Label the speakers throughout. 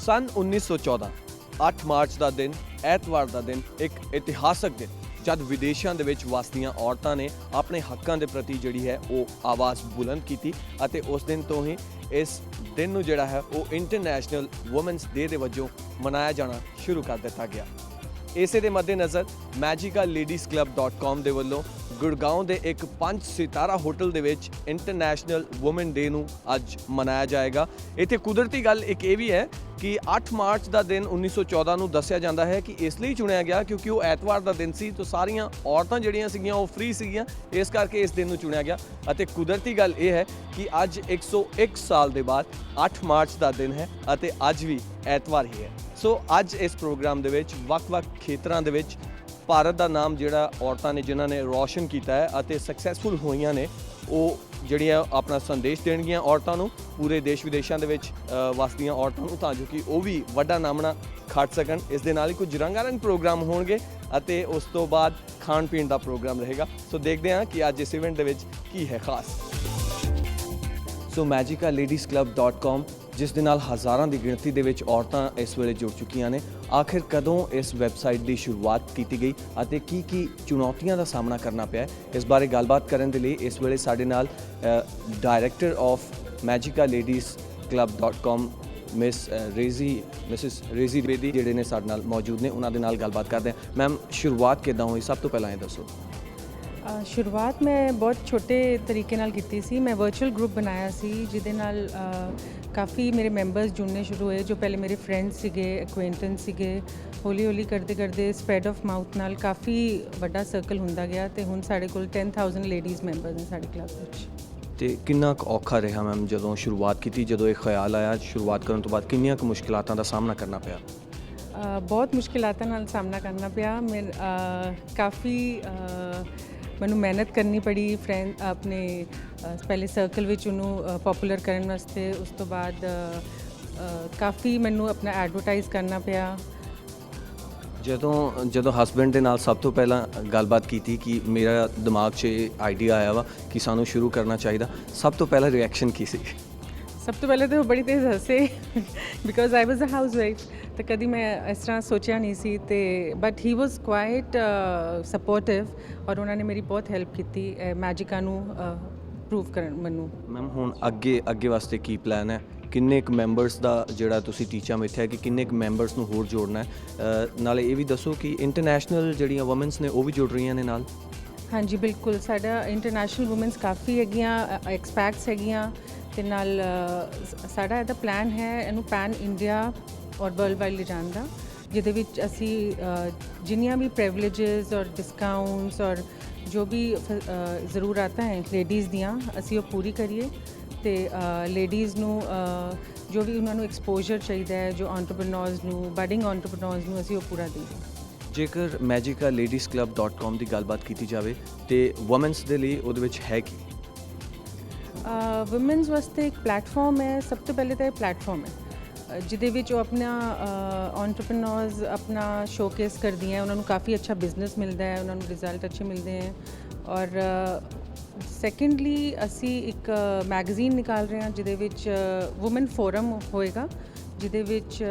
Speaker 1: सन 1914 8 March ਦਾ ਦਿਨ ਐਤਵਾਰ ਦਾ ਦਿਨ ਇੱਕ ਇਤਿਹਾਸਕ ਦਿਨ ਜਦ ਵਿਦੇਸ਼ਾਂ ਦੇ ਵਿੱਚ ਵਸਦੀਆਂ ਔਰਤਾਂ ਨੇ ਆਪਣੇ ਹੱਕਾਂ ਦੇ ਪ੍ਰਤੀ ਜਿਹੜੀ ਹੈ ਉਹ ਆਵਾਜ਼ ਬੁਲੰਦ ਕੀਤੀ ਅਤੇ ਉਸ ਦਿਨ ਤੋਂ ਹੀ ਇਸ ਦਿਨ ਨੂੰ ਜਿਹੜਾ ਹੈ ਉਹ ਇੰਟਰਨੈਸ਼ਨਲ ਵੂਮਨਸ ਡੇ ਦੇ ਵਜੋਂ ਮਨਾਇਆ ਜਾਣਾ ਸ਼ੁਰੂ ਕਰ ਦਿੱਤਾ ਗਿਆ। ਇਸੇ ਦੇ ਮੱਦੇਨਜ਼ਰ magicaladiesclub.com ਦੇ ਵੱਲੋਂ ਗੁੜਗਾਉਂ ਦੇ ਇੱਕ 5 ਸਿਤਾਰਾ ਹੋਟਲ ਦੇ ਵਿੱਚ ਇੰਟਰਨੈਸ਼ਨਲ ਵੂਮਨ ਡੇ ਨੂੰ ਅੱਜ ਮਨਾਇਆ ਜਾਏਗਾ। ਇੱਥੇ ਕੁਦਰਤੀ ਗੱਲ ਇੱਕ ਇਹ ਵੀ ਹੈ ਕਿ 8 ਮਾਰਚ ਦਾ ਦਿਨ 1914 ਨੂੰ ਦੱਸਿਆ ਜਾਂਦਾ ਹੈ ਕਿ ਇਸ ਲਈ ਚੁਣਿਆ ਗਿਆ ਕਿਉਂਕਿ ਉਹ ਐਤਵਾਰ ਦਾ ਦਿਨ ਸੀ ਤਾਂ ਸਾਰੀਆਂ ਔਰਤਾਂ ਜਿਹੜੀਆਂ ਸੀਗੀਆਂ ਉਹ ਫ੍ਰੀ ਸੀਗੀਆਂ, ਇਸ ਕਰਕੇ ਇਸ ਦਿਨ ਨੂੰ ਚੁਣਿਆ ਗਿਆ। ਅਤੇ ਕੁਦਰਤੀ ਗੱਲ ਇਹ ਹੈ ਕਿ ਅੱਜ 101 ਸਾਲ ਦੇ ਬਾਅਦ 8 ਮਾਰਚ ਦਾ ਦਿਨ ਹੈ ਅਤੇ ਅੱਜ ਵੀ ਐਤਵਾਰ ਹੀ ਹੈ। ਸੋ ਅੱਜ ਇਸ ਪ੍ਰੋਗਰਾਮ ਦੇ ਵਿੱਚ ਵੱਖ-ਵੱਖ ਖੇਤਰਾਂ ਦੇ ਵਿੱਚ ਭਾਰਤ ਦਾ ਨਾਮ ਜਿਹੜਾ ਔਰਤਾਂ ਨੇ ਜਿਨ੍ਹਾਂ ਨੇ ਰੌਸ਼ਨ ਕੀਤਾ ਹੈ ਅਤੇ ਸਕਸੈਸਫੁਲ ਹੋਈਆਂ ਨੇ ਉਹ ਜਿਹੜੀਆਂ ਆਪਣਾ ਸੰਦੇਸ਼ ਦੇਣਗੀਆਂ ਔਰਤਾਂ ਨੂੰ, ਪੂਰੇ ਦੇਸ਼ ਵਿਦੇਸ਼ਾਂ ਦੇ ਵਿੱਚ ਵਸਦੀਆਂ ਔਰਤਾਂ ਨੂੰ, ਤਾਂ ਜੋ ਕਿ ਉਹ ਵੀ ਵੱਡਾ ਨਾਮਣਾ ਖੱਟ ਸਕਣ। ਇਸ ਦੇ ਨਾਲ ਹੀ ਕੁਝ ਰੰਗਾਰੰਗ ਪ੍ਰੋਗਰਾਮ ਹੋਣਗੇ ਅਤੇ ਉਸ ਤੋਂ ਬਾਅਦ ਖਾਣ ਪੀਣ ਦਾ ਪ੍ਰੋਗਰਾਮ ਰਹੇਗਾ। ਸੋ ਦੇਖਦੇ ਹਾਂ ਕਿ ਅੱਜ ਇਸ ਇਵੈਂਟ ਦੇ ਵਿੱਚ ਕੀ ਹੈ ਖਾਸ। ਸੋ magicaladiesclub.com ਜਿਸ ਦੇ ਨਾਲ ਹਜ਼ਾਰਾਂ ਦੀ ਗਿਣਤੀ ਦੇ ਵਿੱਚ ਔਰਤਾਂ ਇਸ ਵੇਲੇ ਜੁੜ ਚੁੱਕੀਆਂ ਨੇ, ਆਖਿਰ ਕਦੋਂ ਇਸ ਵੈਬਸਾਈਟ ਦੀ ਸ਼ੁਰੂਆਤ ਕੀਤੀ ਗਈ ਅਤੇ ਕੀ ਚੁਣੌਤੀਆਂ ਦਾ ਸਾਹਮਣਾ ਕਰਨਾ ਪਿਆ, ਇਸ ਬਾਰੇ ਗੱਲਬਾਤ ਕਰਨ ਦੇ ਲਈ ਇਸ ਵੇਲੇ ਸਾਡੇ ਨਾਲ director of magicaladiesclub.com Mrs Rezi Bedi ਜਿਹੜੇ ਨੇ ਸਾਡੇ ਨਾਲ ਮੌਜੂਦ ਨੇ, ਉਹਨਾਂ ਦੇ ਨਾਲ ਗੱਲਬਾਤ ਕਰਦੇ ਹਾਂ। ਮੈਮ, ਸ਼ੁਰੂਆਤ ਕਿੱਦਾਂ ਹੋਈ, ਸਭ ਤੋਂ ਪਹਿਲਾਂ ਇਹ ਦੱਸੋ।
Speaker 2: ਸ਼ੁਰੂਆਤ ਮੈਂ ਬਹੁਤ ਛੋਟੇ ਤਰੀਕੇ ਨਾਲ ਕੀਤੀ ਸੀ। ਮੈਂ ਵਰਚੁਅਲ ਗਰੁੱਪ ਬਣਾਇਆ ਸੀ ਜਿਹਦੇ ਨਾਲ ਕਾਫੀ ਮੇਰੇ ਮੈਂਬਰਸ ਜੁੜਨੇ ਸ਼ੁਰੂ ਹੋਏ ਜੋ ਪਹਿਲੇ ਮੇਰੇ ਫਰੈਂਡਸ ਸੀਗੇ, ਐਕੁਆਇੰਟੈਂਸ ਸੀਗੇ। ਹੌਲੀ ਹੌਲੀ ਕਰਦੇ ਸਪਰੈਡ ਆਫ ਮਾਊਥ ਨਾਲ ਕਾਫੀ ਵੱਡਾ ਸਰਕਲ ਹੁੰਦਾ ਗਿਆ ਅਤੇ ਹੁਣ ਸਾਡੇ ਕੋਲ 10,000 ਲੇਡੀਜ਼ ਮੈਂਬਰਸ ਨੇ ਸਾਡੇ ਕਲੱਬ ਵਿੱਚ।
Speaker 1: ਅਤੇ ਕਿੰਨਾ ਕੁ ਔਖਾ ਰਿਹਾ ਮੈਮ ਜਦੋਂ ਸ਼ੁਰੂਆਤ ਕੀਤੀ, ਜਦੋਂ ਇਹ ਖਿਆਲ ਆਇਆ ਸ਼ੁਰੂਆਤ ਕਰਨ ਤੋਂ ਬਾਅਦ ਕਿੰਨੀਆਂ ਕੁ ਮੁਸ਼ਕਿਲਾਤਾਂ ਦਾ ਸਾਹਮਣਾ ਕਰਨਾ ਪਿਆ?
Speaker 2: ਬਹੁਤ ਮੁਸ਼ਕਿਲਾਤਾਂ ਨਾਲ ਸਾਹਮਣਾ ਕਰਨਾ ਪਿਆ। ਕਾਫੀ ਮੈਨੂੰ ਮਿਹਨਤ ਕਰਨੀ ਪੜੀ ਆਪਣੇ ਪਹਿਲੇ ਸਰਕਲ ਵਿੱਚ ਉਹਨੂੰ ਪੋਪੂਲਰ ਕਰਨ ਵਾਸਤੇ। ਉਸ ਤੋਂ ਬਾਅਦ ਕਾਫੀ ਮੈਨੂੰ ਆਪਣਾ ਐਡਵਰਟਾਈਜ਼ ਕਰਨਾ ਪਿਆ।
Speaker 1: ਜਦੋਂ ਹਸਬੈਂਡ ਦੇ ਨਾਲ ਸਭ ਤੋਂ ਪਹਿਲਾਂ ਗੱਲਬਾਤ ਕੀਤੀ ਕਿ ਮੇਰਾ ਦਿਮਾਗ 'ਚ ਇਹ ਆਈਡੀਆ ਆਇਆ ਵਾ ਕਿ ਸਾਨੂੰ ਸ਼ੁਰੂ ਕਰਨਾ ਚਾਹੀਦਾ, ਸਭ ਤੋਂ ਪਹਿਲਾ ਰਿਐਕਸ਼ਨ ਕੀ ਸੀ?
Speaker 2: ਸਭ ਤੋਂ ਪਹਿਲੇ ਤਾਂ ਉਹ ਬੜੀ ਤੇਜ਼ ਹੱਸੇ because I was a housewife, ਤਾਂ ਕਦੀ ਮੈਂ ਇਸ ਤਰ੍ਹਾਂ ਸੋਚਿਆ ਨਹੀਂ ਸੀ। ਅਤੇ but he was quite sportive ਔਰ ਉਹਨਾਂ ਨੇ ਮੇਰੀ ਬਹੁਤ ਹੈਲਪ ਕੀਤੀ ਮੈਜਿਕਾ ਨੂੰ ਪ੍ਰੂਵ ਕਰਨ ਮੈਨੂੰ। ਮੈਮ,
Speaker 1: ਹੁਣ ਅੱਗੇ ਵਾਸਤੇ ਕੀ ਪਲਾਨ ਹੈ? ਕਿੰਨੇ ਕੁ ਮੈਂਬਰਸ ਦਾ ਜਿਹੜਾ ਤੁਸੀਂ ਟੀਚਾ ਮਿੱਥਿਆ ਕਿ ਕਿੰਨੇ ਕੁ ਮੈਂਬਰਸ ਨੂੰ ਹੋਰ ਜੋੜਨਾ ਹੈ? ਨਾਲੇ ਇਹ ਵੀ ਦੱਸੋ ਕਿ ਇੰਟਰਨੈਸ਼ਨਲ ਜਿਹੜੀਆਂ ਵੂਮਨਸ ਨੇ ਉਹ ਵੀ ਜੁੜ ਰਹੀਆਂ ਨੇ ਨਾਲ?
Speaker 2: ਹਾਂਜੀ ਬਿਲਕੁਲ, ਸਾਡਾ ਇੰਟਰਨੈਸ਼ਨਲ ਵੂਮਨਸ ਕਾਫੀ ਹੈਗੀਆਂ, ਐਕਸਪੈਕਟਸ ਹੈਗੀਆਂ ਅਤੇ ਨਾਲ ਸਾਡਾ ਇਹਦਾ ਪਲਾਨ ਹੈ ਇਹਨੂੰ ਪੈਨ ਇੰਡੀਆ ਔਰ ਵਰਲਡ ਵਾਈਡ ਲਿਜਾਣ ਦਾ, ਜਿਹਦੇ ਵਿੱਚ ਅਸੀਂ ਜਿੰਨੀਆਂ ਵੀ ਪ੍ਰਿਵਿਲੇਜਸ ਔਰ ਡਿਸਕਾਊਂਟਸ ਔਰ ਜੋ ਵੀ ਜ਼ਰੂਰਤਾਂ ਹੈ ਲੇਡੀਜ਼ ਦੀਆਂ ਅਸੀਂ ਉਹ ਪੂਰੀ ਕਰੀਏ ਅਤੇ ਲੇਡੀਜ਼ ਨੂੰ ਜੋ ਵੀ ਉਹਨਾਂ ਨੂੰ ਐਕਸਪੋਜ਼ਰ ਚਾਹੀਦਾ ਹੈ, ਜੋ ਐਂਟਰਪ੍ਰੈਨਿਓਰਸ ਨੂੰ, ਬਡਿੰਗ ਐਂਟਰਪ੍ਰੈਨਿਓਰਸ ਨੂੰ ਅਸੀਂ ਉਹ ਪੂਰਾ ਦਈਏ।
Speaker 1: ਜੇਕਰ magicaladiesclub.com ਦੀ ਗੱਲਬਾਤ ਕੀਤੀ ਜਾਵੇ ਤੇ ਵੂਮਨਸ ਦੇ ਲਈ ਉਹਦੇ ਵਿੱਚ ਹੈ ਕੀ?
Speaker 2: ਵੂਮਨਸ ਵਾਸਤੇ ਇੱਕ ਪਲੈਟਫਾਰਮ ਹੈ। ਸਭ ਤੋਂ ਪਹਿਲੇ ਤਾਂ ਇਹ ਪਲੈਟਫਾਰਮ ਹੈ ਜਿਹਦੇ ਵਿੱਚ ਉਹ ਆਪਣਾ ਐਂਟਰਪ੍ਰੈਨਿਓਰਸ ਆਪਣਾ ਸ਼ੋਕੇਸ ਕਰਦੀਆਂ, ਉਹਨਾਂ ਨੂੰ ਕਾਫੀ ਅੱਛਾ ਬਿਜ਼ਨਸ ਮਿਲਦਾ ਹੈ, ਉਹਨਾਂ ਨੂੰ ਰਿਜ਼ਲਟ ਅੱਛੇ ਮਿਲਦੇ ਹੈ। ਔਰ ਸੈਕੰਡਲੀ ਅਸੀਂ ਇੱਕ ਮੈਗਜ਼ੀਨ ਨਿਕਾਲ ਰਹੇ ਹਾਂ ਜਿਹਦੇ ਵਿੱਚ ਵੂਮਨ ਫੋਰਮ ਹੋਏਗਾ, ਜਿਹਦੇ ਵਿੱਚ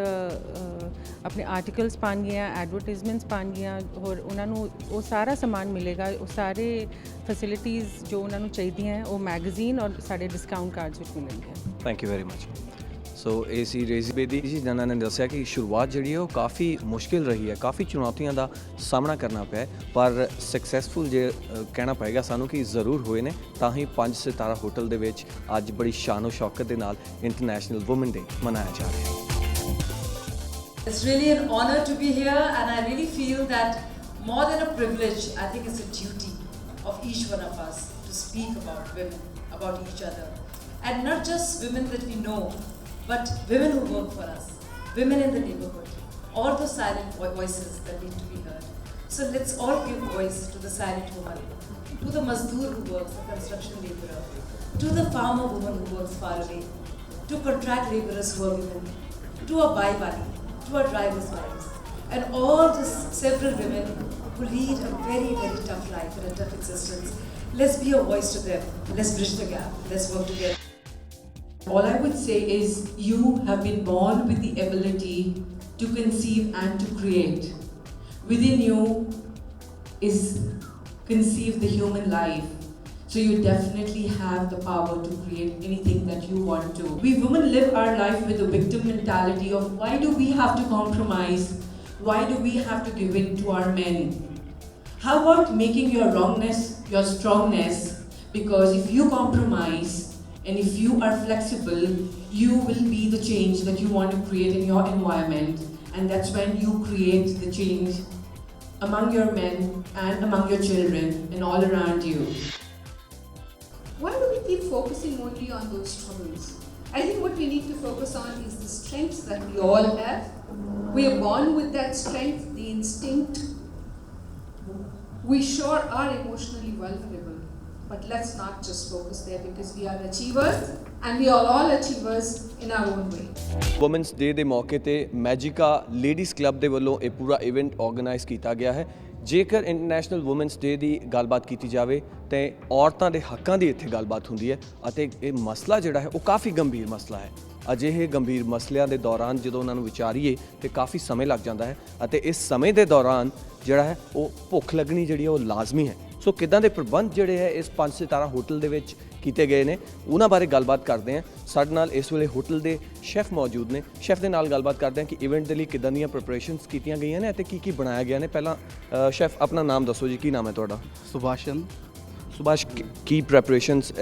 Speaker 2: ਆਪਣੇ ਆਰਟੀਕਲਸ ਪਾਉਣਗੀਆਂ, ਐਡਵਰਟਾਈਜ਼ਮੈਂਟਸ ਪਾਉਣਗੀਆਂ, ਹੋਰ ਉਹਨਾਂ ਨੂੰ ਉਹ ਸਾਰਾ ਸਮਾਨ ਮਿਲੇਗਾ, ਉਹ ਸਾਰੇ ਫੈਸਿਲਿਟੀਜ਼ ਜੋ ਉਹਨਾਂ ਨੂੰ ਚਾਹੀਦੀਆਂ ਉਹ ਮੈਗਜ਼ੀਨ ਔਰ ਸਾਡੇ ਡਿਸਕਾਊਂਟ ਕਾਰਡਸ ਵਿੱਚ ਮਿਲਣਗੀਆਂ।
Speaker 1: Thank you very much. So ਇਹ ਸੀ ਰੇਜ਼ੀ ਬੇਦੀ ਜੀ ਜਿਨ੍ਹਾਂ ਨੇ ਦੱਸਿਆ ਕਿ ਸ਼ੁਰੂਆਤ ਜਿਹੜੀ ਹੈ ਉਹ ਕਾਫੀ ਮੁਸ਼ਕਿਲ ਰਹੀ ਹੈ, ਕਾਫੀ ਚੁਣੌਤੀਆਂ ਦਾ ਸਾਹਮਣਾ ਕਰਨਾ ਪਿਆ, ਪਰ ਸਕਸੈਸਫੁਲ ਜੇ ਕਹਿਣਾ ਪਏਗਾ ਸਾਨੂੰ ਕਿ ਜ਼ਰੂਰ ਹੋਏ ਨੇ, ਤਾਂ ਹੀ 5 ਸਿਤਾਰਾ ਹੋਟਲ ਦੇ ਵਿੱਚ ਅੱਜ ਬੜੀ ਸ਼ਾਨੋ ਸ਼ੌਕਤ ਦੇ ਨਾਲ ਇੰਟਰਨੈਸ਼ਨਲ ਵੂਮਨ ਡੇ ਮਨਾਇਆ ਜਾ ਰਿਹਾ ਹੈ।
Speaker 3: It's really an honor to be here, and I really feel that more than a privilege, I think it's a duty of each one of us to speak about women, about each other, and not just women that we know, but women who work for us, women in the neighborhood, all those silent voices that need to be heard. So let's all give voice to the silent woman, to the mazdoor who works, the construction laborer, to the farmer woman who works far away, to contract laborers who are women, to a baiwali, to our drivers' wives, and all the several women who lead a very, very tough life and a tough existence. Let's be a voice to them. Let's bridge the gap. Let's work together.
Speaker 4: All I would say is you have been born with the ability to conceive and to create. Within you is conceived the human life. So you definitely have the power to create anything that you want to. We women live our life with a victim mentality of why do we have to compromise? Why do we have to give in to our men? How about making your wrongness your strongness? Because if you compromise and if you are flexible, you will be the change that you want to create in your environment. And that's when you create the change among your men and among your children and all around you.
Speaker 5: Why do we keep focusing only on those struggles? I think what we need to focus on is the strengths that we all have. We are born with that strength, the instinct. We sure are emotionally vulnerable, but let's not just focus there because we are achievers and we are all achievers in our own way.
Speaker 1: Women's day ਦੇ ਮੌਕੇ ਤੇ ਮੈਜਿਕਾ ladies club ਦੇ ਵੱਲੋਂ ਇਹ ਪੂਰਾ event organise ਕੀਤਾ ਗਿਆ ਹੈ। ਜੇਕਰ ਇੰਟਰਨੈਸ਼ਨਲ ਵੂਮਨਸ ਡੇ ਦੀ ਗੱਲਬਾਤ ਕੀਤੀ ਜਾਵੇ ਤੇ ਔਰਤਾਂ ਦੇ ਹੱਕਾਂ ਦੀ ਇੱਥੇ ਗੱਲਬਾਤ ਹੁੰਦੀ ਹੈ ਅਤੇ ਇਹ ਮਸਲਾ ਜਿਹੜਾ ਹੈ ਉਹ ਕਾਫੀ ਗੰਭੀਰ ਮਸਲਾ ਹੈ। ਅਜਿਹੇ ਗੰਭੀਰ ਮਸਲਿਆਂ ਦੇ ਦੌਰਾਨ ਜਦੋਂ ਉਹਨਾਂ ਨੂੰ ਵਿਚਾਰੀਏ ਤੇ ਕਾਫੀ ਸਮੇਂ ਲੱਗ ਜਾਂਦਾ ਹੈ ਅਤੇ ਇਸ ਸਮੇਂ ਦੇ ਦੌਰਾਨ ਜਿਹੜਾ ਹੈ ਉਹ ਭੁੱਖ ਲੱਗਣੀ ਜਿਹੜੀ ਹੈ ਉਹ ਲਾਜ਼ਮੀ ਹੈ। ਸੋ ਕਿੱਦਾਂ ਦੇ ਪ੍ਰਬੰਧ ਜਿਹੜੇ ਹੈ ਇਸ 5 ਸਿਤਾਰਾ ਹੋਟਲ ਦੇ ਵਿੱਚ ਕੀਤੇ ਗਏ ਨੇ ਉਹਨਾਂ ਬਾਰੇ ਗੱਲਬਾਤ ਕਰਦੇ ਹਾਂ। ਸਾਡੇ ਨਾਲ ਇਸ ਵੇਲੇ ਹੋਟਲ ਦੇ ਸ਼ੈਫ ਮੌਜੂਦ ਨੇ। ਸ਼ੈਫ ਦੇ ਨਾਲ ਗੱਲਬਾਤ ਕਰਦੇ ਹਾਂ ਕਿ ਇਵੈਂਟ ਦੇ ਲਈ ਕਿੱਦਾਂ ਦੀਆਂ ਪ੍ਰੈਪਰੇਸ਼ਨਸ ਕੀਤੀਆਂ ਗਈਆਂ ਨੇ ਅਤੇ ਕੀ ਬਣਾਇਆ ਗਿਆ ਨੇ। ਪਹਿਲਾਂ ਸ਼ੈਫ ਆਪਣਾ ਨਾਮ ਦੱਸੋ ਜੀ, ਕੀ ਨਾਮ ਹੈ ਤੁਹਾਡਾ? ਸੁਭਾਸ਼, ਕੀ ਪ੍ਰੈਪਰੇਸ਼ਨਸ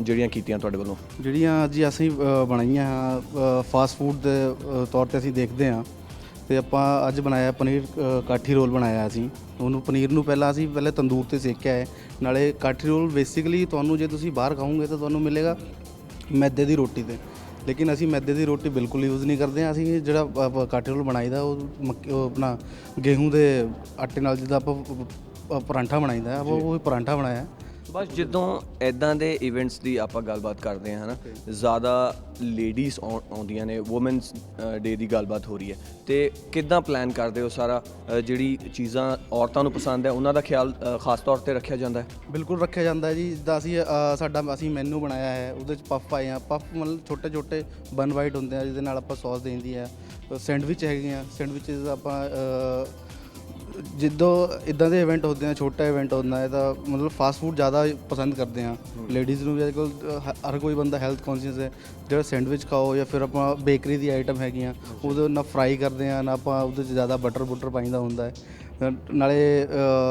Speaker 1: ਜਿਹੜੀਆਂ ਕੀਤੀਆਂ ਤੁਹਾਡੇ ਵੱਲੋਂ?
Speaker 6: ਜਿਹੜੀਆਂ ਜੀ ਅਸੀਂ ਬਣਾਈਆਂ ਫਾਸਟ ਫੂਡ ਦੇ ਤੌਰ ਤੇ ਅਸੀਂ ਦੇਖਦੇ ਹਾਂ ਤੇ ਆਪਾਂ ਅੱਜ ਬਣਾਇਆ ਪਨੀਰ ਕਾਠੀ ਰੋਲ ਬਣਾਇਆ ਅਸੀਂ। ਉਹਨੂੰ ਪਨੀਰ ਨੂੰ ਪਹਿਲੇ ਤੰਦੂਰ ਤੇ ਸੇਕਿਆ ਹੈ। ਨਾਲੇ ਕਾਠੀ ਰੋਲ ਬੇਸਿਕਲੀ ਤੁਹਾਨੂੰ ਜੇ ਤੁਸੀਂ ਬਾਹਰ ਖਾਓਗੇ ਤਾਂ ਤੁਹਾਨੂੰ ਮਿਲੇਗਾ ਮੈਦੇ ਦੀ ਰੋਟੀ ਤੇ, ਲੇਕਿਨ ਅਸੀਂ ਮੈਦੇ ਦੀ ਰੋਟੀ ਬਿਲਕੁਲ ਯੂਜ਼ ਨਹੀਂ ਕਰਦੇ ਹਾਂ। ਅਸੀਂ ਜਿਹੜਾ ਕਾਠੀ ਰੋਲ ਬਣਾਈਦਾ ਉਹ ਆਪਣਾ ਗੇਹੂੰ ਦੇ ਆਟੇ ਨਾਲ, ਜਿੱਦਾਂ ਆਪਾਂ ਪਰਾਂਠਾ ਬਣਾਈਦਾ ਆਪਾਂ ਉਹ ਪਰਾਂਠਾ ਬਣਾਇਆ।
Speaker 1: ਬਸ ਜਦੋਂ ਇੱਦਾਂ ਦੇ ਇਵੈਂਟਸ ਦੀ ਆਪਾਂ ਗੱਲਬਾਤ ਕਰਦੇ ਹਾਂ ਨਾ, ਜ਼ਿਆਦਾ ਲੇਡੀਜ਼ ਆਉਂਦੀਆਂ ਨੇ, ਵੂਮਨਸ ਡੇ ਦੀ ਗੱਲਬਾਤ ਹੋ ਰਹੀ ਹੈ ਤੇ ਕਿੱਦਾਂ ਪਲਾਨ ਕਰਦੇ ਹੋ ਸਾਰਾ? ਜਿਹੜੀ ਚੀਜ਼ਾਂ ਔਰਤਾਂ ਨੂੰ ਪਸੰਦ ਹੈ ਉਹਨਾਂ ਦਾ ਖਿਆਲ ਖਾਸ ਤੌਰ ਤੇ ਰੱਖਿਆ ਜਾਂਦਾ ਹੈ?
Speaker 6: ਬਿਲਕੁਲ ਰੱਖਿਆ ਜਾਂਦਾ ਹੈ ਜੀ। ਜਿੱਦਾਂ ਅਸੀਂ ਮੈਨੂ ਬਣਾਇਆ ਹੈ, ਉਹਦੇ 'ਚ ਪਫ ਪਾਏ ਆ। ਪਫ ਮਤਲਬ ਛੋਟੇ ਛੋਟੇ ਬਨ ਵਾਈਟ ਹੁੰਦੇ ਆ ਜਿਹਦੇ ਨਾਲ ਆਪਾਂ ਸੌਸ ਦੇਈਦੀ ਹੈ। ਸੈਂਡਵਿਚ ਹੈਗੇ ਆ, ਸੈਂਡਵਿਚਸ ਆਪਾਂ ਜਦੋਂ ਇੱਦਾਂ ਦੇ ਇਵੈਂਟ ਹੁੰਦੇ ਆ, ਛੋਟਾ ਇਵੈਂਟ ਹੁੰਦਾ ਹੈ ਤਾਂ ਮਤਲਬ ਫਾਸਟ ਫੂਡ ਜ਼ਿਆਦਾ ਪਸੰਦ ਕਰਦੇ ਆ। ਲੇਡੀਜ਼ ਨੂੰ ਵੀ ਅੱਜ ਕੱਲ੍ਹ ਹਰ ਕੋਈ ਬੰਦਾ ਹੈਲਥ ਕੌਨਸ਼ੀਅਸ ਹੈ। ਜਿਹੜਾ ਸੈਂਡਵਿਚ ਖਾਓ ਜਾਂ ਫਿਰ ਆਪਾਂ ਬੇਕਰੀ ਦੀ ਆਈਟਮ ਹੈਗੀਆਂ ਉਹਦੇ ਨਾ ਫਰਾਈ ਕਰਦੇ ਆ ਨਾ ਆਪਾਂ ਉਹਦੇ 'ਚ ਜ਼ਿਆਦਾ ਬਟਰ ਪਾਈਦਾ ਹੁੰਦਾ ਹੈ। ਨਾਲੇ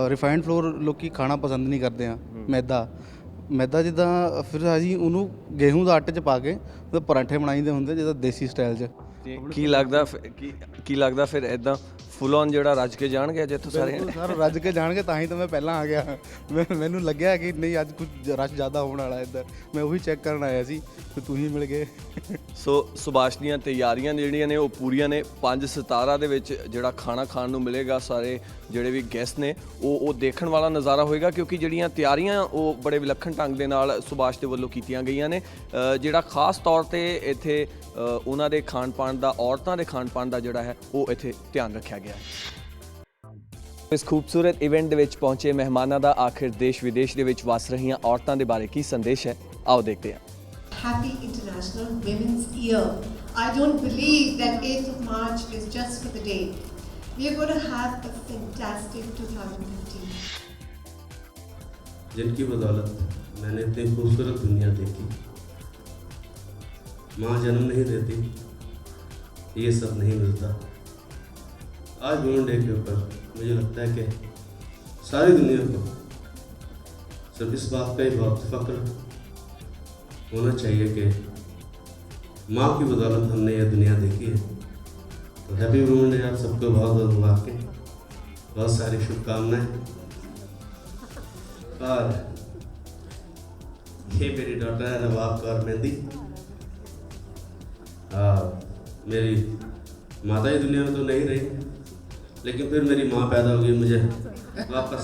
Speaker 6: ਰਿਫਾਈਨਡ ਫਲੋਰ ਲੋਕ ਖਾਣਾ ਪਸੰਦ ਨਹੀਂ ਕਰਦੇ ਆ। ਮੈਦਾ ਜਿੱਦਾਂ ਫਿਰ ਅਸੀਂ ਉਹਨੂੰ ਗੇਹੂੰ ਦਾ ਆਟੇ 'ਚ ਪਾ ਕੇ ਉਹਦੇ ਪਰਾਂਠੇ ਬਣਾਈਦੇ ਹੁੰਦੇ ਜਿੱਦਾਂ ਦੇਸੀ ਸਟਾਈਲ 'ਚ। ਕੀ ਲੱਗਦਾ ਫਿਰ ਇੱਦਾਂ ਫੁੱਲ ਔਨ ਜਿਹੜਾ ਰੱਜ ਕੇ ਜਾਣਗੇ ਅੱਜ ਇੱਥੋਂ ਸਾਰੇ? ਸਰ ਰੱਜ ਕੇ ਜਾਣਗੇ, ਤਾਂ ਹੀ ਤਾਂ ਮੈਂ ਪਹਿਲਾਂ ਆ ਗਿਆ। ਮੈਨੂੰ ਲੱਗਿਆ ਕਿ ਨਹੀਂ ਅੱਜ ਕੁਝ ਰਸ਼ ਜ਼ਿਆਦਾ ਹੋਣ ਵਾਲਾ ਇੱਧਰ, ਮੈਂ ਉਹੀ ਚੈੱਕ ਕਰਨ ਆਇਆ ਸੀ ਤੇ ਤੁਸੀਂ ਮਿਲ ਗਏ।
Speaker 1: ਸੋ ਸੁਭਾਸ਼ ਦੀਆਂ ਤਿਆਰੀਆਂ ਜਿਹੜੀਆਂ ਨੇ ਉਹ ਪੂਰੀਆਂ ਨੇ। 5 ਸਿਤਾਰਾ ਦੇ ਵਿੱਚ ਜਿਹੜਾ ਖਾਣਾ ਖਾਣ ਨੂੰ ਮਿਲੇਗਾ, ਸਾਰੇ ਜਿਹੜੇ ਵੀ ਗੈਸਟ ਨੇ ਉਹ ਦੇਖਣ ਵਾਲਾ ਨਜ਼ਾਰਾ ਹੋਏਗਾ ਕਿਉਂਕਿ ਜਿਹੜੀਆਂ ਤਿਆਰੀਆਂ ਉਹ ਬੜੇ ਵਿਲੱਖਣ ਢੰਗ ਦੇ ਨਾਲ ਸੁਭਾਸ਼ ਦੇ ਵੱਲੋਂ ਕੀਤੀਆਂ ਗਈਆਂ ਨੇ। ਜਿਹੜਾ ਖਾਸ ਤੌਰ ਤੇ ਇੱਥੇ ਉਹਨਾਂ ਦੇ ਖਾਣ ਪਾਣ ਦਾ, ਔਰਤਾਂ ਦੇ ਖਾਣ ਪਾਣ ਦਾ ਜਿਹੜਾ ਹੈ ਉਹ ਇੱਥੇ ਧਿਆਨ ਰੱਖਿਆ ਗਿਆ ਹੈ। ਇਸ ਖੂਬਸੂਰਤ ਇਵੈਂਟ ਦੇ ਵਿੱਚ ਪਹੁੰਚੇ ਮਹਿਮਾਨਾਂ ਦਾ ਆਖਿਰ ਦੇਸ਼ ਵਿਦੇਸ਼ ਦੇ ਵਿੱਚ ਵਸ ਰਹੀਆਂ ਔਰਤਾਂ ਦੇ ਬਾਰੇ ਕੀ ਸੰਦੇਸ਼ ਹੈ, ਆਓ ਦੇਖਦੇ ਹਾਂ।
Speaker 7: Happy International Women's Year. I don't believe that 8th of March is just for the day. We are going to have a fantastic 2015.
Speaker 8: जिनकी बदौलत मैंने इतनी खूबसूरत दुनिया देखी। माँ जन्म नहीं देती, ये सब नहीं मिलता। आज वुमेन डे के ऊपर मुझे लगता है कि सारी दुनिया को सिर्फ इस बात का ही बहुत फख्र होना चाहिए कि माँ की बदौलत हमने ये दुनिया देखी है। तो हैप्पी वुमेन डे आप सबको बहुत बहुत मुबारकें, बहुत सारी शुभकामनाएं। और ये मेरी डॉटर है नवाब कौर मेहंदी। मेरी माता ही दुनिया में तो नहीं रही, लेकिन फिर मेरी माँ पैदा हो गई मुझे वापस।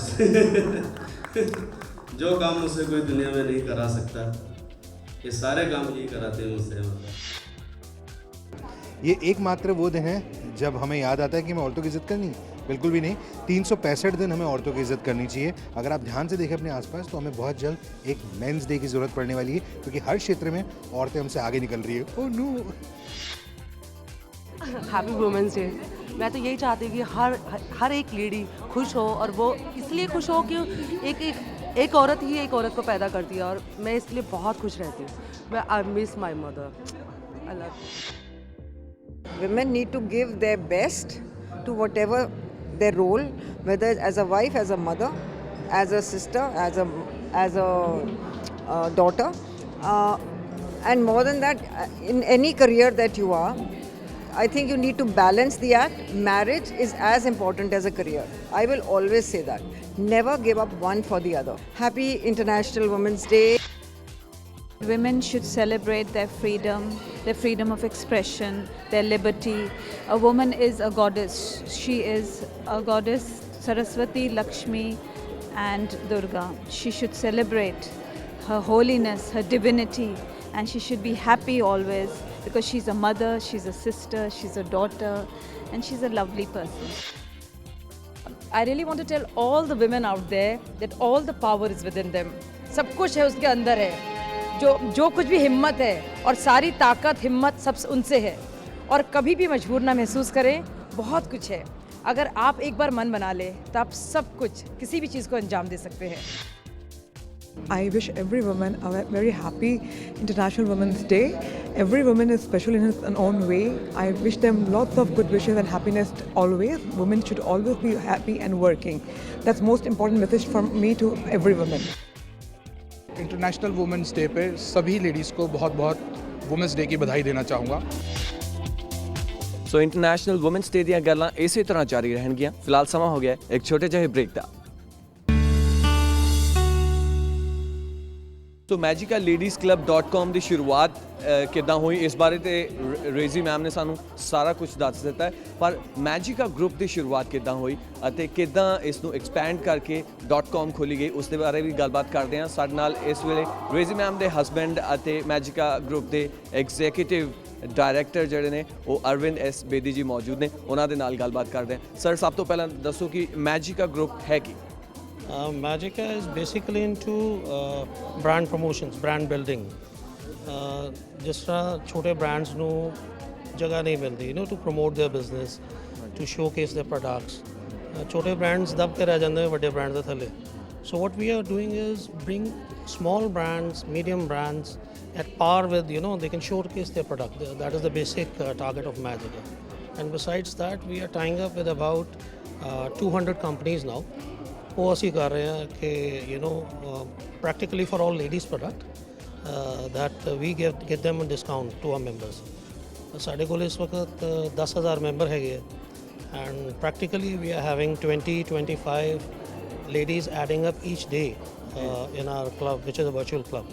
Speaker 8: जो काम मुझसे कोई दुनिया में नहीं करा सकता, ये सारे काम यही कराते हैं मुझसे।
Speaker 9: ये एकमात्र वो दिन है जब हमें याद आता है कि हमें औरतों की इज़्ज़त करनी है। बिल्कुल भी नहीं, 365 दिन हमें औरतों की इज़्ज़त करनी चाहिए। अगर आप ध्यान से देखें अपने आसपास तो हमें बहुत जल्द एक मेंस डे की ज़रूरत पड़ने वाली है, क्योंकि हर क्षेत्र में औरतें हमसे आगे निकल रही है। Oh no.
Speaker 10: Happy women's day. मैं तो यही चाहती हूँ कि हर एक लेडी खुश हो, और वो इसलिए खुश हो कि एक औरत ही एक औरत को पैदा करती है, और मैं इसलिए बहुत खुश रहती हूँ। I miss my mother. I love.
Speaker 11: Women need to give their best to whatever their role, whether as a wife, as a mother, as a sister, as a daughter, and more than that, in any career that you are, I think you need to balance the act. Marriage is as important as a career. I will always say that. Never give up one for the other. Happy International Women's Day.
Speaker 12: Women should celebrate their freedom of expression, their liberty. A woman is a goddess. She is a goddess, Saraswati, Lakshmi and Durga. She should celebrate her holiness, her divinity, and she should be happy always because she's a mother, she's a sister, she's a daughter, and she's a lovely person.
Speaker 13: I really want to tell all the women out there that all the power is within them. सब कुछ है उसके अंदर है, जो कुछ भी हिम्मत है और सारी ताकत हिम्मत सब उनसे है, और कभी भी मजबूर ना महसूस करें। बहुत कुछ है, अगर आप एक बार मन बना ले तो आप सब कुछ किसी भी चीज़ को अंजाम दे सकते हैं।
Speaker 14: I wish every woman a very happy International Women's Day. Every woman is special in its own way. I wish them lots of good wishes and happiness always. Women should always be happy and working. That's most important message from me to every woman.
Speaker 15: International women's day पे सभी ladies को बहुत बहुत women's day की बधाई देना चाहूँगा।
Speaker 1: ਸੋ international women's ਡੇ ਦੀਆਂ ਗੱਲਾਂ ਇਸੇ ਤਰ੍ਹਾਂ ਜਾਰੀ ਰਹਿਣਗੀਆਂ। ਫਿਲਹਾਲ ਸਮਾਂ ਹੋ ਗਿਆ ਇੱਕ ਛੋਟੇ ਜਿਹੇ ਬ੍ਰੇਕ ਦਾ। ਸੋ magicaladiesclub.com ਦੀ ਸ਼ੁਰੂਆਤ ਕਿੱਦਾਂ ਹੋਈ ਇਸ ਬਾਰੇ ਤੇ ਰੇਜ਼ੀ ਮੈਮ ਨੇ ਸਾਨੂੰ ਸਾਰਾ ਕੁਝ ਦੱਸ ਦਿੱਤਾ ਹੈ, ਪਰ ਮੈਜਿਕਾ ਗਰੁੱਪ ਦੀ ਸ਼ੁਰੂਆਤ ਕਿੱਦਾਂ ਹੋਈ ਅਤੇ ਕਿੱਦਾਂ ਇਸ ਨੂੰ ਐਕਸਪੈਂਡ ਕਰਕੇ .com ਖੋਲੀ ਗਈ ਉਸ ਦੇ ਬਾਰੇ ਵੀ ਗੱਲਬਾਤ ਕਰਦੇ ਹਾਂ। ਸਾਡੇ ਨਾਲ ਇਸ ਵੇਲੇ ਰੇਜ਼ੀ ਮੈਮ ਦੇ ਹਸਬੈਂਡ ਅਤੇ ਮੈਜਿਕਾ ਗਰੁੱਪ ਦੇ ਐਗਜ਼ੀਕਿਊਟਿਵ ਡਾਇਰੈਕਟਰ ਜਿਹੜੇ ਨੇ ਉਹ ਅਰਵਿੰਦ ਐਸ ਬੇਦੀ ਜੀ ਮੌਜੂਦ ਨੇ, ਉਹਨਾਂ ਦੇ ਨਾਲ ਗੱਲਬਾਤ ਕਰਦੇ ਹਾਂ। ਸਰ ਸਭ ਤੋਂ ਪਹਿਲਾਂ ਦੱਸੋ ਕਿ ਮੈਜਿਕਾ ਗਰੁੱਪ ਹੈ ਕੀ?
Speaker 16: Magica is basically into brand promotions, brand building. जिस तरह छोटे brands ਨੂੰ ਜਗ੍ਹਾ ਨਹੀਂ ਮਿਲਦੀ to promote their business, to showcase their products. ਛੋਟੇ brands ਦਬ ਕੇ ਰਹਿ ਜਾਂਦੇ ਵੱਡੇ brands ਦੇ ਥੱਲੇ. So what we are doing is bring small brands, medium brands at par with, they can showcase their product. That is the basic target of Magica. And besides that, we are tying up with about 200 companies now. ਉਹ ਅਸੀਂ ਕਰ ਰਹੇ ਹਾਂ ਕਿ practically for all ladies product that we get them a discount to our members. ਸਾਡੇ ਕੋਲ ਇਸ ਵਕਤ 10,000 ਮੈਂਬਰ ਹੈਗੇ ਹੈ, and practically we are having 20-25 ladies adding up each day in our club, which is a virtual club.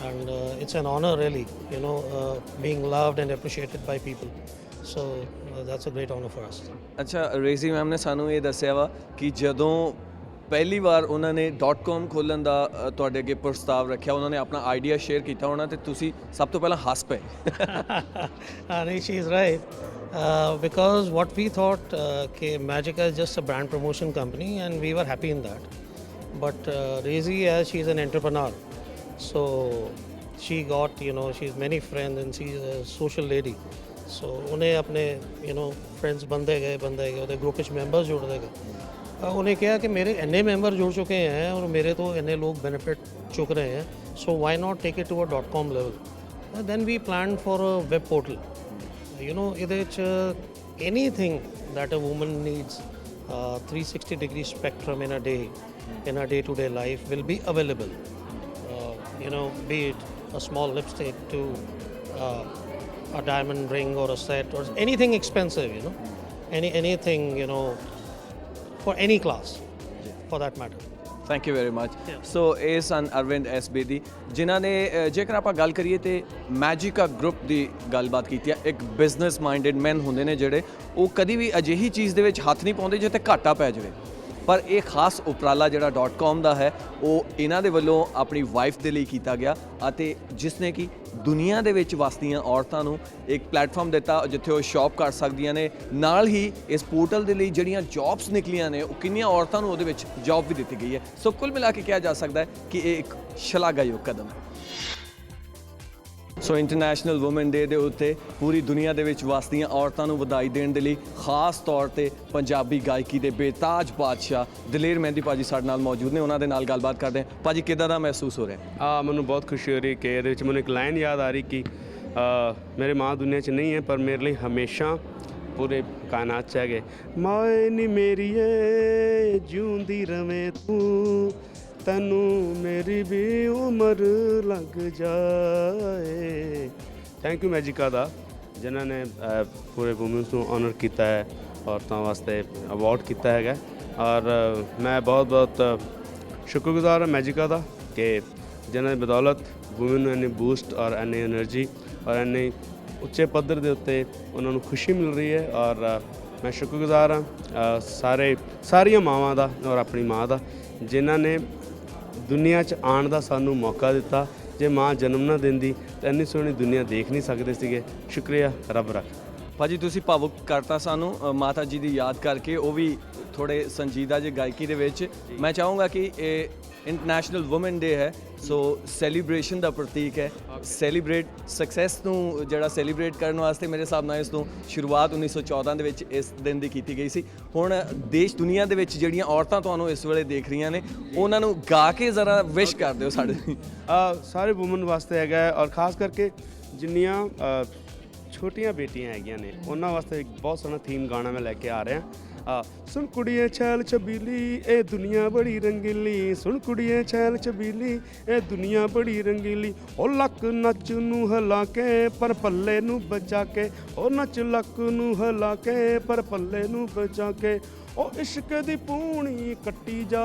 Speaker 16: And it's an honor really, being loved and appreciated by people. So that's a great honor for us.
Speaker 1: ਅੱਛਾ, ਰੇਜ਼ੀ ma'am ਨੇ ਸਾਨੂੰ ਇਹ ਦੱਸਿਆ ਵਾ ਕਿ ਜਦੋਂ ਪਹਿਲੀ ਵਾਰ ਉਹਨਾਂ ਨੇ .com ਖੋਲ੍ਹਣ ਦਾ ਤੁਹਾਡੇ ਅੱਗੇ ਪ੍ਰਸਤਾਵ ਰੱਖਿਆ, ਉਹਨਾਂ ਨੇ ਆਪਣਾ ਆਈਡੀਆ ਸ਼ੇਅਰ ਕੀਤਾ ਹੋਣਾ ਤੇ ਤੁਸੀਂ ਸਭ ਤੋਂ ਪਹਿਲਾਂ ਹੱਸ ਪਏ।
Speaker 16: ਨਹੀਂ, she is right. Because what we thought कि Magica is just a brand promotion company and we were happy in that. But Rezi, as she is an entrepreneur, so she got, she has many friends and she is a social lady. So उन्हें अपने friends बनते गए ਉਹਦੇ group ਵਿੱਚ members ਜੁੜਦੇ ਗਏ। उन्हें कहा कि मेरे इन्ने मेंबर जुड़ चुके हैं और मेरे तो इन्ने लोग बेनिफिट चुक रहे हैं, so why not take it to a .com level. Then we plan for a web portal, ਇਹਦੇ 'ਚ anything that a woman needs, 360-degree spectrum in a day, in her day-to-day life will be available. Be it a small lipstick to a diamond ring or a set or anything expensive, anything, for any class, for that matter.
Speaker 1: Thank you very much. So ਇਹ ਸਨ Arvind S Bedi, ਜਿਨ੍ਹਾਂ ਨੇ ਜੇਕਰ ਆਪਾਂ ਗੱਲ ਕਰੀਏ ਤੇ ਮੈਜਿਕਾ group ਦੀ ਗੱਲਬਾਤ ਕੀਤੀ ਹੈ। ਇੱਕ ਬਿਜ਼ਨਸ ਮਾਈਂਡਡ ਮੈਨ ਹੁੰਦੇ ਨੇ ਜਿਹੜੇ ਉਹ ਕਦੀ ਵੀ ਅਜਿਹੀ ਚੀਜ਼ ਦੇ ਵਿੱਚ ਹੱਥ ਨਹੀਂ ਪਾਉਂਦੇ ਜਿੱਥੇ ਘਾਟਾ ਪੈ ਜਾਵੇ, ਪਰ ਇਹ ਖਾਸ ਉਪਰਾਲਾ ਜਿਹੜਾ .com ਦਾ ਹੈ ਉਹ ਇਹਨਾਂ ਦੇ ਵੱਲੋਂ ਆਪਣੀ ਵਾਈਫ ਦੇ ਲਈ ਕੀਤਾ ਗਿਆ ਅਤੇ ਜਿਸ ਨੇ ਕਿ ਦੁਨੀਆ ਦੇ ਵਿੱਚ ਵਸਦੀਆਂ ਔਰਤਾਂ ਨੂੰ ਇੱਕ ਪਲੇਟਫਾਰਮ ਦਿੱਤਾ ਜਿੱਥੇ ਉਹ ਸ਼ੌਪ ਕਰ ਸਕਦੀਆਂ ਨੇ। ਨਾਲ ਹੀ ਇਸ ਪੋਰਟਲ ਦੇ ਲਈ ਜਿਹੜੀਆਂ ਜੌਬਸ ਨਿਕਲੀਆਂ ਨੇ ਉਹ ਕਿੰਨੀਆਂ ਔਰਤਾਂ ਨੂੰ ਉਹਦੇ ਵਿੱਚ ਜੌਬ ਵੀ ਦਿੱਤੀ ਗਈ ਹੈ। ਸੋ ਕੁੱਲ ਮਿਲਾ ਕੇ ਕਿਹਾ ਜਾ ਸਕਦਾ ਹੈ ਕਿ ਇਹ ਇੱਕ ਸ਼ਲਾਘਾਯੋਗ ਕਦਮ ਹੈ। ਸੋ ਇੰਟਰਨੈਸ਼ਨਲ ਵੂਮਨ ਡੇ ਦੇ ਉੱਤੇ ਪੂਰੀ ਦੁਨੀਆ ਦੇ ਵਿੱਚ ਵਸਦੀਆਂ ਔਰਤਾਂ ਨੂੰ ਵਧਾਈ ਦੇਣ ਦੇ ਲਈ ਖਾਸ ਤੌਰ ਤੇ ਪੰਜਾਬੀ ਗਾਇਕੀ ਦੇ ਬੇਤਾਜ ਬਾਦਸ਼ਾਹ ਦਲੇਰ ਮਹਿੰਦੀ ਭਾਜੀ ਸਾਡੇ ਨਾਲ ਮੌਜੂਦ ਨੇ। ਉਹਨਾਂ ਦੇ ਨਾਲ ਗੱਲਬਾਤ ਕਰਦੇ ਹਾਂ। ਭਾਜੀ ਕਿੱਦਾਂ ਦਾ ਮਹਿਸੂਸ ਹੋ ਰਿਹਾ?
Speaker 8: ਮੈਨੂੰ ਬਹੁਤ ਖੁਸ਼ੀ ਹੋ ਰਹੀ ਕਿ ਇਹਦੇ ਵਿੱਚ ਮੈਨੂੰ ਇੱਕ ਲਾਈਨ ਯਾਦ ਆ ਰਹੀ ਕਿ ਮੇਰੇ ਮਾਂ ਦੁਨੀਆ 'ਚ ਨਹੀਂ ਹੈ ਪਰ ਮੇਰੇ ਲਈ ਹਮੇਸ਼ਾ ਪੂਰੇ ਕਾਇਨਾਤ 'ਚ ਹੈਗੇ। ਮਾਏ ਨੀ ਮੇਰੀਏ ਜਿਉਂਦੀ ਰਵੇਂ ਤੂੰ ਤੈਨੂੰ ਮੇਰੀ ਵੀ ਉਮਰ ਲੱਗ ਜਾਏ। ਥੈਂਕ ਯੂ ਮੈਜਿਕਾ ਦਾ ਜਿਨ੍ਹਾਂ ਨੇ ਪੂਰੇ ਵੂਮਨਸ ਨੂੰ ਆਨਰ ਕੀਤਾ ਹੈ, ਔਰਤਾਂ ਵਾਸਤੇ ਅਵਾਰਡ ਕੀਤਾ ਹੈਗਾ। ਔਰ ਮੈਂ ਬਹੁਤ ਬਹੁਤ ਸ਼ੁਕਰਗੁਜ਼ਾਰ ਹਾਂ ਮੈਜਿਕਾ ਦਾ ਕਿ ਜਿਨ੍ਹਾਂ ਦੀ ਬਦੌਲਤ ਵੂਮਨ ਨੂੰ ਇੰਨੀ ਬੂਸਟ ਔਰ ਇੰਨੀ ਐਨਰਜੀ ਔਰ ਇੰਨੀ ਉੱਚੇ ਪੱਧਰ ਦੇ ਉੱਤੇ ਉਹਨਾਂ ਨੂੰ ਖੁਸ਼ੀ ਮਿਲ ਰਹੀ ਹੈ। ਔਰ ਮੈਂ ਸ਼ੁਕਰਗੁਜ਼ਾਰ ਹਾਂ ਸਾਰੀਆਂ ਮਾਵਾਂ ਦਾ ਔਰ ਆਪਣੀ ਮਾਂ ਦਾ ਜਿਨ੍ਹਾਂ ਨੇ ਦੁਨੀਆ 'ਚ ਆਉਣ ਦਾ ਸਾਨੂੰ ਮੌਕਾ ਦਿੱਤਾ। ਜੇ ਮਾਂ ਜਨਮ ਨਾ ਦਿੰਦੀ ਤਾਂ ਇੰਨੀ ਸੋਹਣੀ ਦੁਨੀਆ ਦੇਖ ਨਹੀਂ ਸਕਦੇ ਸੀਗੇ। ਸ਼ੁਕਰੀਆ, ਰੱਬ ਰੱਖ।
Speaker 1: ਭਾਜੀ ਤੁਸੀਂ ਭਾਵੁਕ ਕਰਤਾ ਸਾਨੂੰ ਮਾਤਾ ਜੀ ਦੀ ਯਾਦ ਕਰਕੇ, ਉਹ ਵੀ ਥੋੜ੍ਹੇ ਸੰਜੀਦਾ ਜਿਹੀ ਗਾਇਕੀ ਦੇ ਵਿੱਚ। ਮੈਂ ਚਾਹੂੰਗਾ ਕਿ ਇਹ ਇੰਟਰਨੈਸ਼ਨਲ ਵੂਮਨ ਡੇ ਹੈ ਸੋ ਸੈਲੀਬ੍ਰੇਸ਼ਨ ਦਾ ਪ੍ਰਤੀਕ ਹੈ। ਸੈਲੀਬ੍ਰੇਟ ਸਕਸੈਸ ਨੂੰ ਜਿਹੜਾ ਸੈਲੀਬ੍ਰੇਟ ਕਰਨ ਵਾਸਤੇ ਮੇਰੇ ਹਿਸਾਬ ਨਾਲ ਇਸ ਤੋਂ ਸ਼ੁਰੂਆਤ 1914 ਦੇ ਵਿੱਚ ਇਸ ਦਿਨ ਦੀ ਕੀਤੀ ਗਈ ਸੀ। ਹੁਣ ਦੇਸ਼ ਦੁਨੀਆ ਦੇ ਵਿੱਚ ਜਿਹੜੀਆਂ ਔਰਤਾਂ ਤੁਹਾਨੂੰ ਇਸ ਵੇਲੇ ਦੇਖ ਰਹੀਆਂ ਨੇ ਉਹਨਾਂ ਨੂੰ ਗਾ ਕੇ ਜ਼ਰਾ ਵਿਸ਼ ਕਰ ਦਿਓ ਸਾਡੇ
Speaker 8: ਸਾਰੇ ਵੂਮਨ ਵਾਸਤੇ ਹੈਗਾ ਹੈ। ਔਰ ਖਾਸ ਕਰਕੇ ਜਿੰਨੀਆਂ ਛੋਟੀਆਂ ਬੇਟੀਆਂ ਹੈਗੀਆਂ ਨੇ ਉਹਨਾਂ ਵਾਸਤੇ ਇੱਕ ਬਹੁਤ ਸੋਹਣਾ ਥੀਮ ਗਾਣਾ ਮੈਂ ਲੈ ਕੇ ਆ ਰਿਹਾ। ਸੁਣ ਕੁੜੀਏ ਛੈਲ ਛਬੀਲੀ ਇਹ ਦੁਨੀਆ ਬੜੀ ਰੰਗੀਲੀ, ਸੁਣ ਕੁੜੀਏ ਛੈਲ ਛਬੀਲੀ ਇਹ ਦੁਨੀਆ ਬੜੀ ਰੰਗੀਲੀ। ਉਹ ਲੱਕ ਨੱਚ ਨੂੰ ਹਿਲਾ ਕੇ ਪਰ ਪੱਲੇ ਨੂੰ ਬਚਾ ਕੇ, ਉਹ ਨੱਚ ਲੱਕ ਨੂੰ ਹਿਲਾ ਕੇ ਪਰ ਪੱਲੇ ਨੂੰ ਬਚਾ ਕੇ। ਉਹ ਇਸ਼ਕ ਦੀ ਪੂਣੀ ਕੱਟੀ ਜਾ,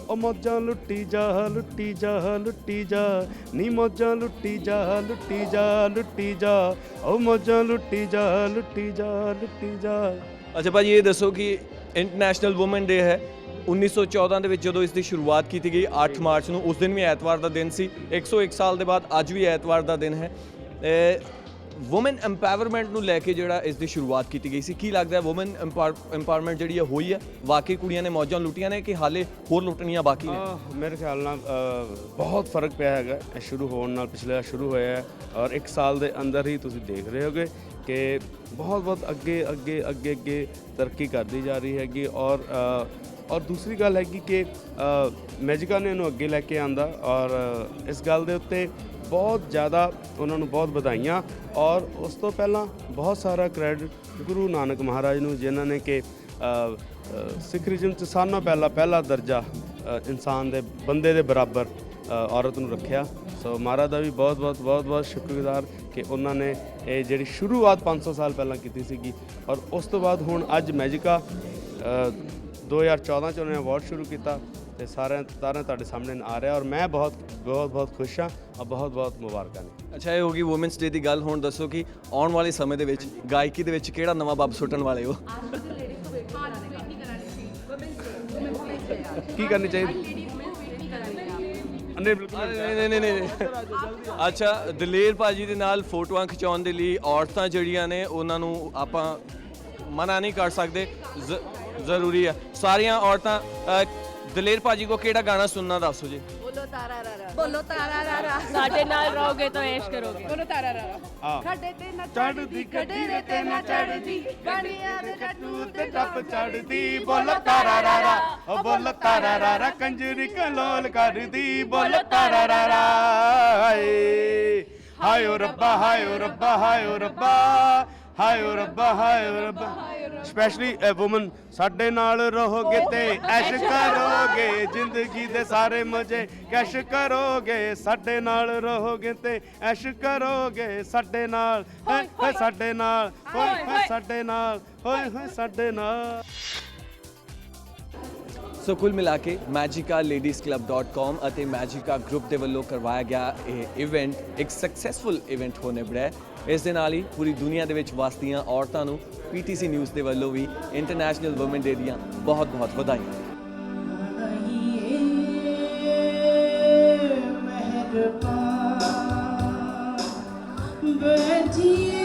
Speaker 8: ਉਹ ਮੌਜਾਂ ਲੁੱਟੀ ਜਾ ਲੁੱਟੀ ਜਾ ਲੁੱਟੀ ਜਾ ਨੀ ਮੌਜਾਂ ਲੁੱਟੀ ਜਾ ਲੁੱਟੀ ਜਾ ਲੁੱਟੀ ਜਾ, ਉਹ ਮੌਜਾਂ ਲੁੱਟੀ ਜਾ ਲੁੱਟੀ ਜਾ ਲੁੱਟੀ ਜਾ।
Speaker 1: ਅੱਛਾ ਭਾਜੀ ਇਹ ਦੱਸੋ ਕਿ ਇੰਟਰਨੈਸ਼ਨਲ ਵੂਮਨ ਡੇ ਹੈ 1914 ਦੇ ਵਿੱਚ ਜਦੋਂ ਇਸ ਦੀ ਸ਼ੁਰੂਆਤ ਕੀਤੀ ਗਈ 8 ਮਾਰਚ ਨੂੰ, ਉਸ ਦਿਨ ਵੀ ਐਤਵਾਰ ਦਾ ਦਿਨ ਸੀ। 101 ਸਾਲ ਦੇ ਬਾਅਦ ਅੱਜ ਵੀ ਐਤਵਾਰ ਦਾ ਦਿਨ ਹੈ। ਵੂਮਨ ਐਮਪਾਵਰਮੈਂਟ ਨੂੰ ਲੈ ਕੇ ਜਿਹੜਾ ਇਸ ਦੀ ਸ਼ੁਰੂਆਤ ਕੀਤੀ ਗਈ ਸੀ, ਕੀ ਲੱਗਦਾ ਹੈ ਵੂਮਨ ਐਮਪਾਵਰਮੈਂਟ ਜਿਹੜੀ ਹੋਈ ਹੈ ਵਾਕਈ ਕੁੜੀਆਂ ਨੇ ਮੌਜਾਂ ਲੁੱਟੀਆਂ ਨੇ ਕਿ ਹਾਲੇ ਹੋਰ ਲੁੱਟਣੀਆਂ ਬਾਕੀ ਨੇ?
Speaker 8: ਮੇਰੇ ਖਿਆਲ ਨਾਲ ਬਹੁਤ ਫਰਕ ਪਿਆ ਹੈਗਾ ਸ਼ੁਰੂ ਹੋਣ ਨਾਲ। ਪਿਛਲੇ ਸ਼ੁਰੂ ਹੋਇਆ ਹੈ ਔਰ 1 ਸਾਲ ਦੇ ਅੰਦਰ ਹੀ ਤੁਸੀਂ ਦੇਖ ਰਹੇ ਹੋਗੇ ਕਿ ਬਹੁਤ ਅੱਗੇ ਅੱਗੇ ਅੱਗੇ ਅੱਗੇ ਤਰੱਕੀ ਕਰਦੀ ਜਾ ਰਹੀ ਹੈਗੀ। ਔਰ ਦੂਸਰੀ ਗੱਲ ਹੈਗੀ ਕਿ ਮੈਜਿਕਾ ਨੇ ਇਹਨੂੰ ਅੱਗੇ ਲੈ ਕੇ ਆਂਦਾ ਔਰ ਇਸ ਗੱਲ ਦੇ ਉੱਤੇ ਬਹੁਤ ਜ਼ਿਆਦਾ ਉਹਨਾਂ ਨੂੰ ਬਹੁਤ ਵਧਾਈਆਂ। ਔਰ ਉਸ ਤੋਂ ਪਹਿਲਾਂ ਬਹੁਤ ਸਾਰਾ ਕ੍ਰੈਡਿਟ ਗੁਰੂ ਨਾਨਕ ਮਹਾਰਾਜ ਨੂੰ ਜਿਨ੍ਹਾਂ ਨੇ ਕਿ ਸਿੱਖੀਜ਼ਮ 'ਚ ਸਾਰਿਆਂ ਨਾਲੋਂ ਪਹਿਲਾ ਦਰਜਾ ਇਨਸਾਨ ਦੇ ਬੰਦੇ ਦੇ ਬਰਾਬਰ ਔਰਤ ਨੂੰ ਰੱਖਿਆ। ਸੋ ਮਹਾਰਾਜ ਦਾ ਵੀ ਬਹੁਤ ਸ਼ੁਕਰਗੁਜ਼ਾਰ ਕਿ ਉਹਨਾਂ ਨੇ ਇਹ ਜਿਹੜੀ ਸ਼ੁਰੂਆਤ 500 ਸਾਲ ਪਹਿਲਾਂ ਕੀਤੀ ਸੀਗੀ। ਔਰ ਉਸ ਤੋਂ ਬਾਅਦ ਹੁਣ ਅੱਜ ਮੈਜਿਕਾ 2014 'ਚ ਉਹਨੇ ਅਵਾਰਡ ਸ਼ੁਰੂ ਕੀਤਾ ਤੇ ਸਾਰਿਆਂ ਤੁਹਾਡੇ ਸਾਹਮਣੇ ਆ ਰਿਹਾ ਔਰ ਮੈਂ ਬਹੁਤ ਖੁਸ਼ ਹਾਂ ਔਰ ਬਹੁਤ ਮੁਬਾਰਕਾਂ ਨੇ।
Speaker 1: ਅੱਛਾ ਇਹ ਹੋ ਗਈ ਵੂਮਨਸ ਡੇ ਦੀ ਗੱਲ। ਹੁਣ ਦੱਸੋ ਕਿ ਆਉਣ ਵਾਲੇ ਸਮੇਂ ਦੇ ਵਿੱਚ ਗਾਇਕੀ ਦੇ ਵਿੱਚ ਕਿਹੜਾ ਨਵਾਂ ਬੰਬ ਸੁੱਟਣ ਵਾਲੇ ਹੋ?
Speaker 8: ਕੀ ਕਰਨੀ ਚਾਹੀਦੀ?
Speaker 1: ਨਹੀਂ ਅੱਛਾ ਦਲੇਰ ਭਾਜੀ ਦੇ ਨਾਲ ਫੋਟੋਆਂ ਖਿਚਾਉਣ ਦੇ ਲਈ ਔਰਤਾਂ ਜਿਹੜੀਆਂ ਨੇ ਉਹਨਾਂ ਨੂੰ ਆਪਾਂ ਮਨਾ ਨਹੀਂ ਕਰ ਸਕਦੇ, ਜ਼ਰੂਰੀ ਹੈ। ਸਾਰੀਆਂ ਔਰਤਾਂ ਦਲੇਰ ਭਾਜੀ ਕੋ ਕਿਹੜਾ ਗਾਣਾ ਸੁਣਨਾ ਦੱਸੋ ਜੀ।
Speaker 17: ਬੋਲੋ ਤਾਰਾ ਰਾਰਾ, ਬੋਲੋ ਤਾਰਾ ਰਾਰਾ, ਸਾਡੇ ਨਾਲ ਰਹੋਗੇ ਤਾਂ ਐਸ਼ ਕਰੋਗੇ। ਬੋਲੋ ਤਾਰਾ ਰਾਰਾ। ਖੱਡੇ ਤੇ ਨਾ ਚੜਦੀ, ਖੱਡੇ ਤੇ ਨਾ ਚੜਦੀ, ਗਾਣੀਆਂ ਦੇ ਟੱਟੂ ਤੇ ਟੱਪ ਚੜਦੀ।
Speaker 8: ਬੋਲੋ ਤਾਰਾ ਰਾਰਾ, ਓ ਬੋਲੋ ਤਾਰਾ ਰਾਰਾ, ਕੰਜਰੀ ਕਲੋਲ ਕਰਦੀ। ਬੋਲੋ ਤਾਰਾ ਰਾਰਾ। ਹਾਏ ਓ ਰੱਬਾ, ਹਾਏ ਓ ਰੱਬਾ, ਹਾਏ ਓ ਰੱਬਾ, ਹਾਏ ਓ ਰੱਬਾ, ਹਾਏ ਓ ਰੱਬਾ। ਸਪੈਸ਼ਲੀ ਵੂਮਨ ਸਾਡੇ ਨਾਲ ਰਹੋਗੇ ਤੇ ਐਸ਼ ਕਰੋਗੇ, ਜ਼ਿੰਦਗੀ ਦੇ ਸਾਰੇ ਮਜ਼ੇ ਕੈਸ਼ ਕਰੋਗੇ। ਸਾਡੇ ਨਾਲ ਰਹੋਗੇ ਤੇ ਐਸ਼ ਕਰੋਗੇ, ਸਾਡੇ ਨਾਲ ਹੋਏ ਸਾਡੇ ਨਾਲ, ਹੋਏ ਸਾਡੇ ਨਾਲ, ਹੋਏ ਸਾਡੇ ਨਾਲ।
Speaker 1: ਸੋ ਕੁੱਲ ਮਿਲਾ ਕੇ ਮੈਜਿਕਾ ladiesclub.com ਅਤੇ ਮੈਜਿਕਾ ਗਰੁੱਪ ਦੇ ਵੱਲੋਂ ਕਰਵਾਇਆ ਗਿਆ ਇਹ ਇਵੈਂਟ ਇੱਕ ਸਕਸੈਸਫੁਲ ਇਵੈਂਟ ਹੋ ਨਿਬੜਿਆ। ਇਸ ਦੇ ਨਾਲ ਹੀ ਪੂਰੀ ਦੁਨੀਆ ਦੇ ਵਿੱਚ ਵਸਦੀਆਂ ਔਰਤਾਂ ਨੂੰ PTC ਨਿਊਜ਼ ਦੇ ਵੱਲੋਂ ਵੀ ਇੰਟਰਨੈਸ਼ਨਲ ਵੂਮਨ ਡੇ ਦੀਆਂ ਬਹੁਤ ਵਧਾਈਆਂ।
Speaker 18: कृपा बैठिए